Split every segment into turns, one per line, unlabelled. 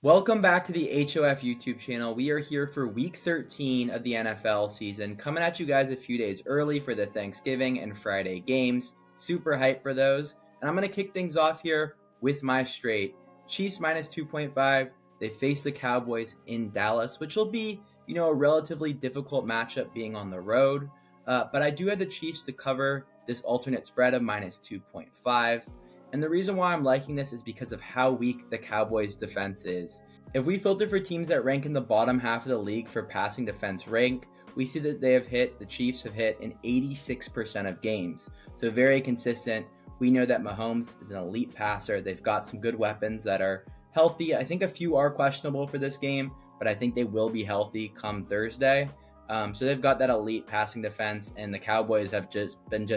Welcome back to the HOF YouTube channel. We are here for week 13 of the NFL season, coming at you guys a few days early for the Thanksgiving and Friday games. Super hyped for those. And I'm going to kick things off here with my straight. Chiefs minus 2.5. They face the Cowboys in Dallas, which will be, a relatively difficult matchup being on the road. But I do have the Chiefs to cover this alternate spread of minus 2.5. And the reason why I'm liking this is because of how weak the Cowboys' defense is. If we filter for teams that rank in the bottom half of the league for passing defense rank, we see that the Chiefs have hit in 86% of games. So very consistent. We know that Mahomes is an elite passer. They've got some good weapons that are healthy. I think a few are questionable for this game, but I think they will be healthy come Thursday. So they've got that elite passing defense, and the Cowboys have just been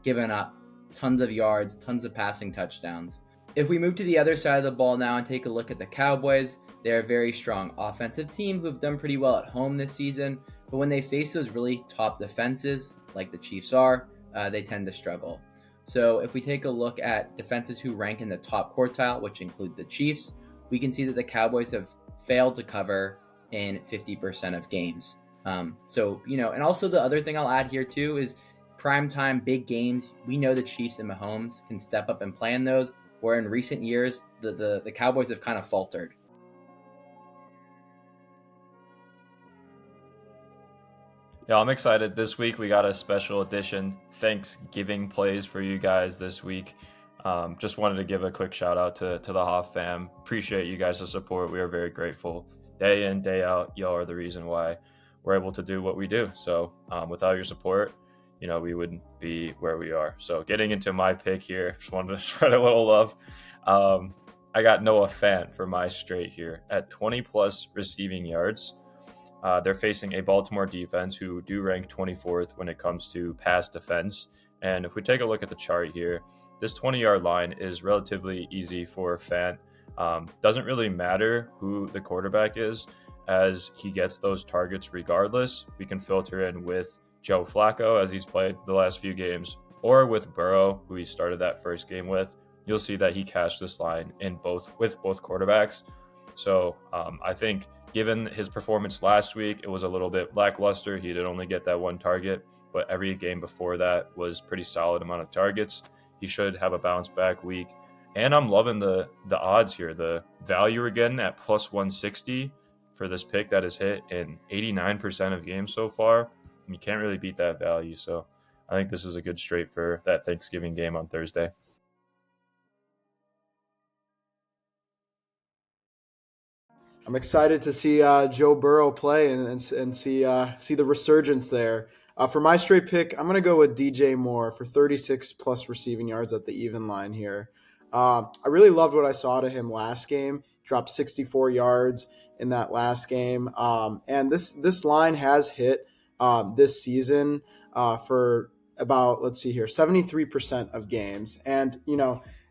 given up tons of yards, tons of passing touchdowns. If we move to the other side of the ball now and take a look at the Cowboys, they're a very strong offensive team who've done pretty well at home this season, but when they face those really top defenses, like the Chiefs are, they tend to struggle. So if we take a look at defenses who rank in the top quartile, which include the Chiefs, we can see that the Cowboys have failed to cover in 50% of games. And also the other thing I'll add here too is primetime big games. We know the Chiefs and Mahomes can step up and play in those, where in recent years, the Cowboys have kind of faltered.
Yeah, I'm excited. This week we got a special edition Thanksgiving plays for you guys this week. Just wanted to give a quick shout out to the Hoff fam. Appreciate you guys' support. We are very grateful. Day in, day out, y'all are the reason why we're able to do what we do. So without your support, we wouldn't be where we are. So getting into my pick here, just wanted to spread a little love. I got Noah Fant for my straight here at 20 plus receiving yards. They're facing a Baltimore defense who do rank 24th when it comes to pass defense. And if we take a look at the chart here, this 20-yard line is relatively easy for Fant. Doesn't really matter who the quarterback is, as he gets those targets regardless. We can filter in with Joe Flacco, as he's played the last few games, or with Burrow, who he started that first game with. You'll see that he cashed this line with both quarterbacks. So I think given his performance last week, it was a little bit lackluster. He did only get that one target, but every game before that was pretty solid amount of targets. He should have a bounce back week. And I'm loving the odds here. The value we're getting at plus 160 for this pick that has hit in 89% of games so far. You can't really beat that value. So I think this is a good straight for that Thanksgiving game on Thursday.
I'm excited to see Joe Burrow play and see the resurgence there. For my straight pick, I'm going to go with DJ Moore for 36 plus receiving yards at the even line here. I really loved what I saw to him last game. Dropped 64 yards in that last game. And this line has hit this season for about, 73% of games. And,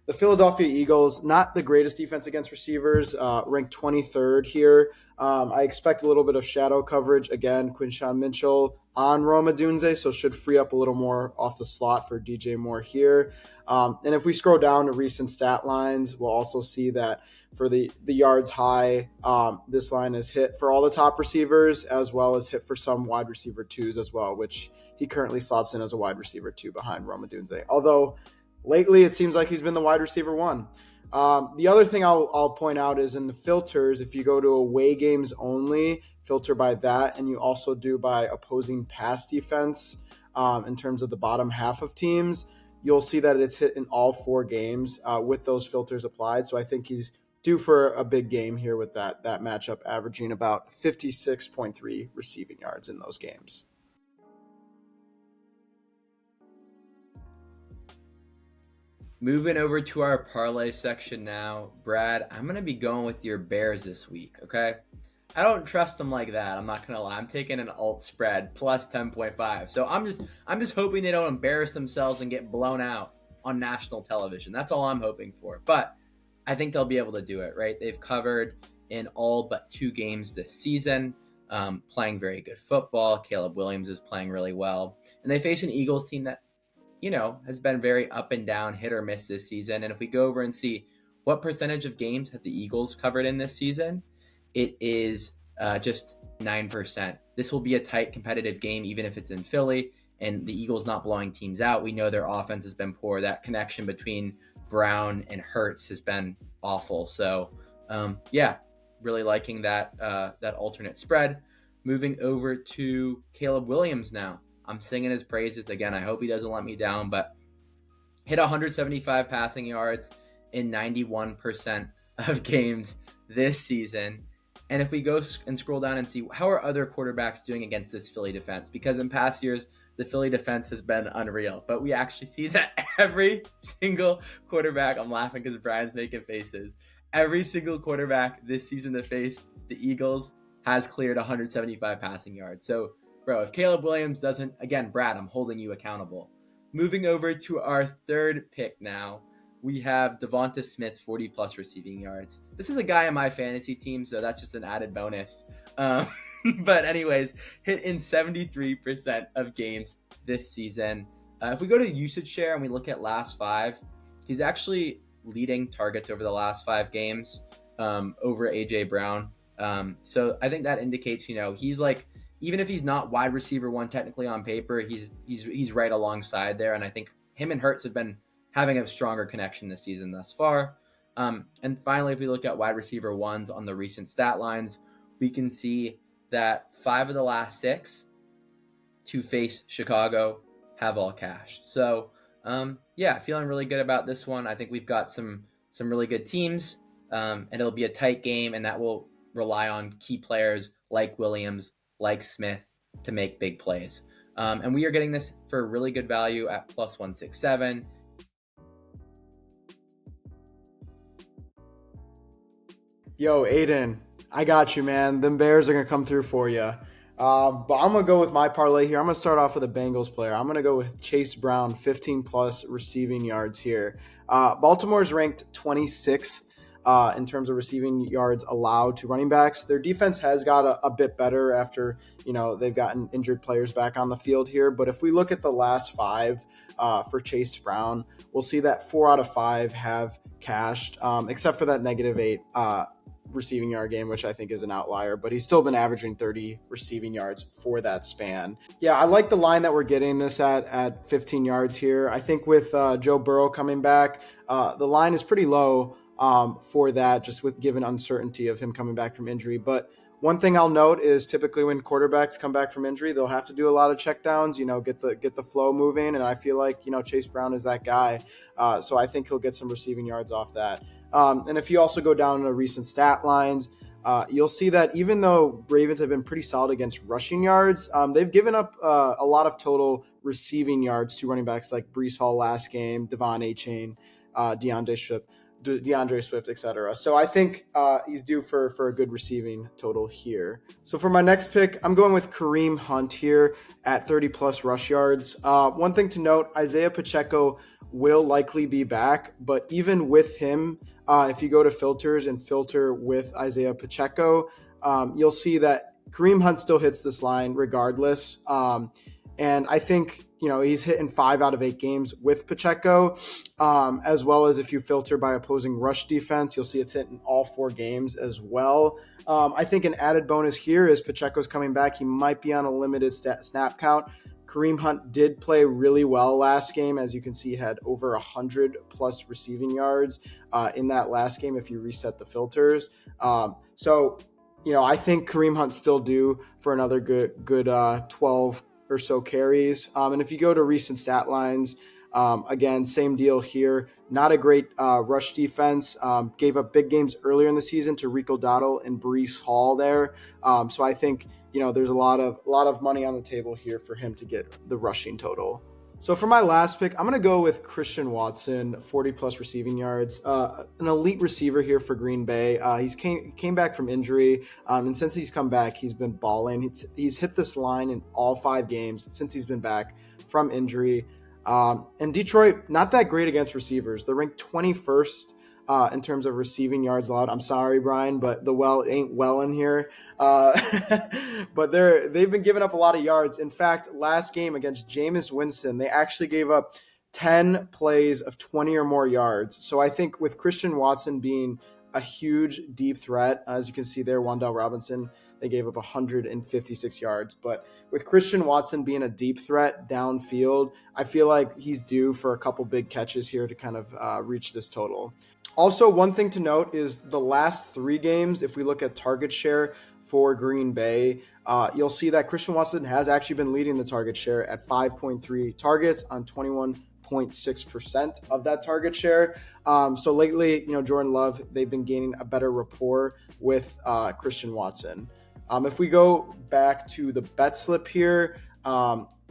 the Philadelphia Eagles, not the greatest defense against receivers, ranked 23rd here. I expect a little bit of shadow coverage. Again, Quinshawn Mitchell on Rome Odunze, so should free up a little more off the slot for DJ Moore here. And if we scroll down to recent stat lines, we'll also see that for the yards high, this line is hit for all the top receivers, as well as hit for some wide receiver twos as well, which he currently slots in as a wide receiver two behind Rome Odunze. Although lately, it seems like he's been the wide receiver one. The other thing I'll point out is in the filters, if you go to away games only, filter by that, and you also do by opposing pass defense in terms of the bottom half of teams, you'll see that it's hit in all 4 games with those filters applied. So I think he's due for a big game here with that matchup, averaging about 56.3 receiving yards in those games.
Moving over to our parlay section now, Brad, I'm going to be going with your Bears this week, okay? I don't trust them like that. I'm not going to lie. I'm taking an alt spread plus 10.5. So I'm just hoping they don't embarrass themselves and get blown out on national television. That's all I'm hoping for. But I think they'll be able to do it, right? They've covered in all but 2 games this season, playing very good football. Caleb Williams is playing really well. And they face an Eagles team that has been very up and down, hit or miss this season. And if we go over and see What percentage of games have the Eagles covered in this season? It is just 9%. This will be a tight competitive game, even if it's in Philly and the Eagles not blowing teams out. We know their offense has been poor. That connection between Brown and Hurts has been awful. So, really liking that alternate spread. Moving over to Caleb Williams now. I'm singing his praises again. I hope he doesn't let me down, but hit 175 passing yards in 91% of games this season. And if we go and scroll down and see how are other quarterbacks doing against this Philly defense, because in past years, the Philly defense has been unreal, but we actually see that every single quarterback, I'm laughing because Brian's making faces, every single quarterback this season to face the Eagles has cleared 175 passing yards. So, bro, if Caleb Williams doesn't, again, Brad, I'm holding you accountable. Moving over to our third pick now, we have Devonta Smith, 40-plus receiving yards. This is a guy on my fantasy team, so that's just an added bonus. But anyways, hit in 73% of games this season. If we go to usage share and we look at last 5, he's actually leading targets over the last 5 games over A.J. Brown. So I think that indicates, he's like, even if he's not wide receiver 1 technically on paper, he's right alongside there. And I think him and Hurts have been having a stronger connection this season thus far. And finally, if we look at wide receiver 1s on the recent stat lines, we can see that 5 of the last 6 to face Chicago have all cashed. So, feeling really good about this one. I think we've got some really good teams, and it'll be a tight game, and that will rely on key players like Williams, like Smith to make big plays. And we are getting this for really good value at plus 167.
Yo, Aiden, I got you, man. Them Bears are going to come through for you. But I'm going to go with my parlay here. I'm going to start off with a Bengals player. I'm going to go with Chase Brown, 15-plus receiving yards here. Baltimore's ranked 26th in terms of receiving yards allowed to running backs. Their defense has got a bit better after, they've gotten injured players back on the field here. But if we look at the last 5 for Chase Brown, we'll see that 4 out of 5 have cashed, except for that -8 receiving yard game, which I think is an outlier, but he's still been averaging 30 receiving yards for that span. Yeah, I like the line that we're getting this at 15 yards here. I think with Joe Burrow coming back, the line is pretty low for that, just with given uncertainty of him coming back from injury. But one thing I'll note is typically when quarterbacks come back from injury, they'll have to do a lot of checkdowns, get the flow moving. And I feel like, Chase Brown is that guy. So I think he'll get some receiving yards off that. And if you also go down to recent stat lines, you'll see that even though Ravens have been pretty solid against rushing yards, they've given up a lot of total receiving yards to running backs like Breece Hall last game, Devon Achane, DeAndre Swift, etc. So I think he's due for a good receiving total here. So for my next pick, I'm going with Kareem Hunt here at 30-plus rush yards. One thing to note, Isaiah Pacheco will likely be back, but even with him, if you go to filters and filter with Isaiah Pacheco, you'll see that Kareem Hunt still hits this line regardless. And I think, he's hitting 5 out of 8 games with Pacheco, as well as if you filter by opposing rush defense, you'll see it's hitting all 4 games as well. I think an added bonus here is Pacheco's coming back. He might be on a limited snap count. Kareem Hunt did play really well last game. As you can see, he had over 100-plus receiving yards in that last game if you reset the filters. So, I think Kareem Hunt's still due for another good 12 or so carries. And if you go to recent stat lines, again, same deal here. Not a great rush defense. Gave up big games earlier in the season to Rico Dowdle and Breece Hall there. So I think, there's a lot of money on the table here for him to get the rushing total. So for my last pick, I'm going to go with Christian Watson, 40-plus receiving yards, an elite receiver here for Green Bay. He's came back from injury, and since he's come back, he's been balling. He's hit this line in all 5 games since he's been back from injury. And Detroit, not that great against receivers. They're ranked 21st in terms of receiving yards allowed. I'm sorry, Brian, but the well ain't well in here. But they've been giving up a lot of yards. In fact, last game against Jameis Winston, they actually gave up 10 plays of 20 or more yards. So I think with Christian Watson being a huge deep threat, as you can see there, Wan'Dale Robinson, they gave up 156 yards. But with Christian Watson being a deep threat downfield, I feel like he's due for a couple big catches here to kind of reach this total. Also, one thing to note is the last 3 games, if we look at target share for Green Bay, you'll see that Christian Watson has actually been leading the target share at 5.3 targets on 21.6% of that target share. So lately, Jordan Love, they've been gaining a better rapport with Christian Watson. If we go back to the bet slip here,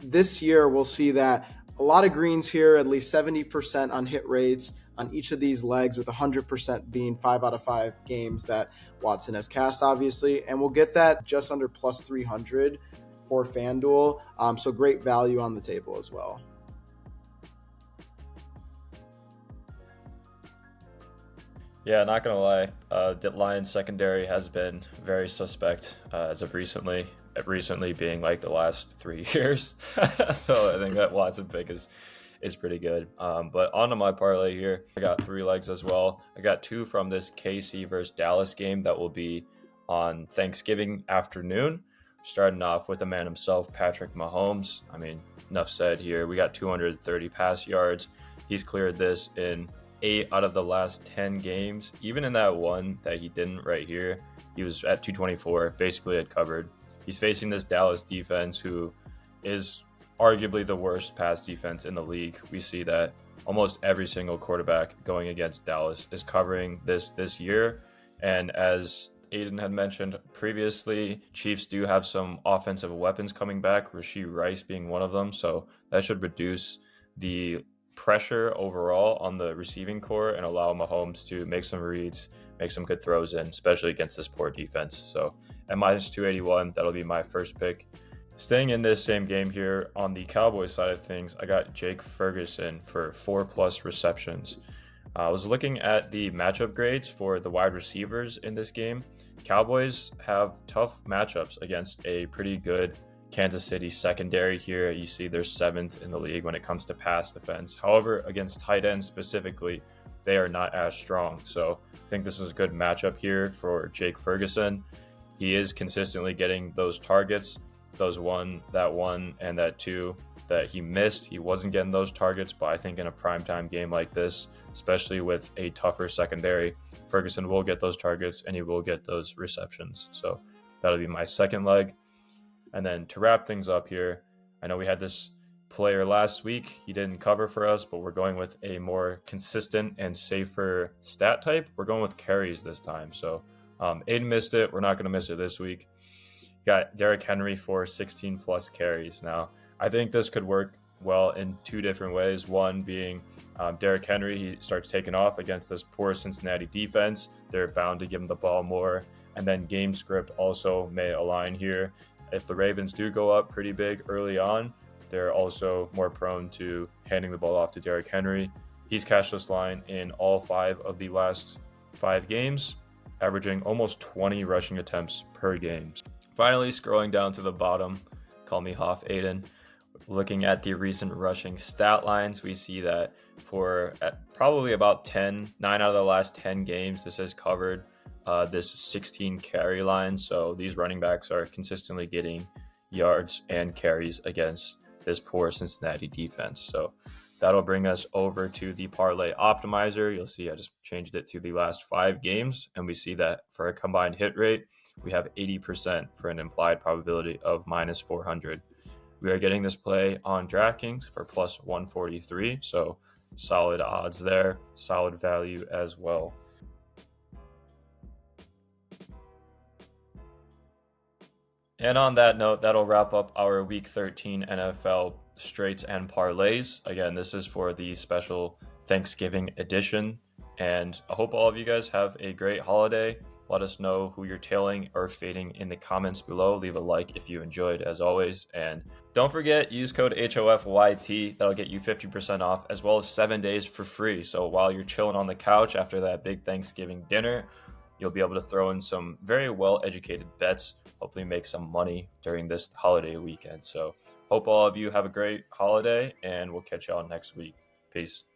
this year we'll see that a lot of greens here, at least 70% on hit rates on each of these legs, with 100% being 5 out of 5 games that Watson has cast, obviously. And we'll get that just under plus 300 for FanDuel. So great value on the table as well.
Yeah, not going to lie. The Lions secondary has been very suspect as of recently being like the last 3 years. So I think that Watson pick is pretty good. But onto my parlay here. I got 3 legs as well. I got 2 from this KC versus Dallas game that will be on Thanksgiving afternoon. Starting off with the man himself, Patrick Mahomes. I mean, enough said here. We got 230 pass yards. He's cleared this in 8 out of the last 10 games. Even in that one that he didn't right here, he was at 224, basically had covered. He's facing this Dallas defense who is arguably the worst pass defense in the league. We see that almost every single quarterback going against Dallas is covering this year. And as Aiden had mentioned previously, Chiefs do have some offensive weapons coming back, Rashee Rice being one of them. So that should reduce the pressure overall on the receiving core and allow Mahomes to make some reads, make some good throws in, especially against this poor defense. So at minus 281, that'll be my first pick. Staying in this same game here, on the Cowboys side of things, I got Jake Ferguson for 4+ receptions. I was looking at the matchup grades for the wide receivers in this game. Cowboys have tough matchups against a pretty good Kansas City secondary here. You see they're 7th in the league when it comes to pass defense. However, against tight ends specifically, they are not as strong. So I think this is a good matchup here for Jake Ferguson. He is consistently getting those targets, that one and that 2 that he missed. He wasn't getting those targets, but I think in a primetime game like this, especially with a tougher secondary, Ferguson will get those targets and he will get those receptions. So that'll be my second leg. And then to wrap things up here, I know we had this player last week. He didn't cover for us, but we're going with a more consistent and safer stat type. We're going with carries this time. So Aiden missed it. We're not going to miss it this week. Got Derrick Henry for 16+ carries. Now, I think this could work well in 2 different ways. One being Derrick Henry, he starts taking off against this poor Cincinnati defense. They're bound to give him the ball more. And then game script also may align here. If the Ravens do go up pretty big early on, they're also more prone to handing the ball off to Derrick Henry. He's cashed this line in all 5 of the last 5 games, averaging almost 20 rushing attempts per game. Finally, scrolling down to the bottom, call me Hoff Aiden. Looking at the recent rushing stat lines, we see that for probably about 9 out of the last 10 games, this has covered this 16 carry line. So these running backs are consistently getting yards and carries against this poor Cincinnati defense. So that'll bring us over to the parlay optimizer. You'll see I just changed it to the last 5 games, and we see that for a combined hit rate, we have 80% for an implied probability of minus 400. We are getting this play on DraftKings for plus 143. So solid odds there, solid value as well. And on that note, that'll wrap up our Week 13 NFL straights and parlays. Again, this is for the special Thanksgiving edition. And I hope all of you guys have a great holiday. Let us know who you're tailing or fading in the comments below. Leave a like if you enjoyed, as always. And don't forget, use code HOFYT. That'll get you 50% off, as well as 7 days for free. So while you're chilling on the couch after that big Thanksgiving dinner, you'll be able to throw in some very well-educated bets, hopefully make some money during this holiday weekend. So hope all of you have a great holiday, and we'll catch y'all next week. Peace.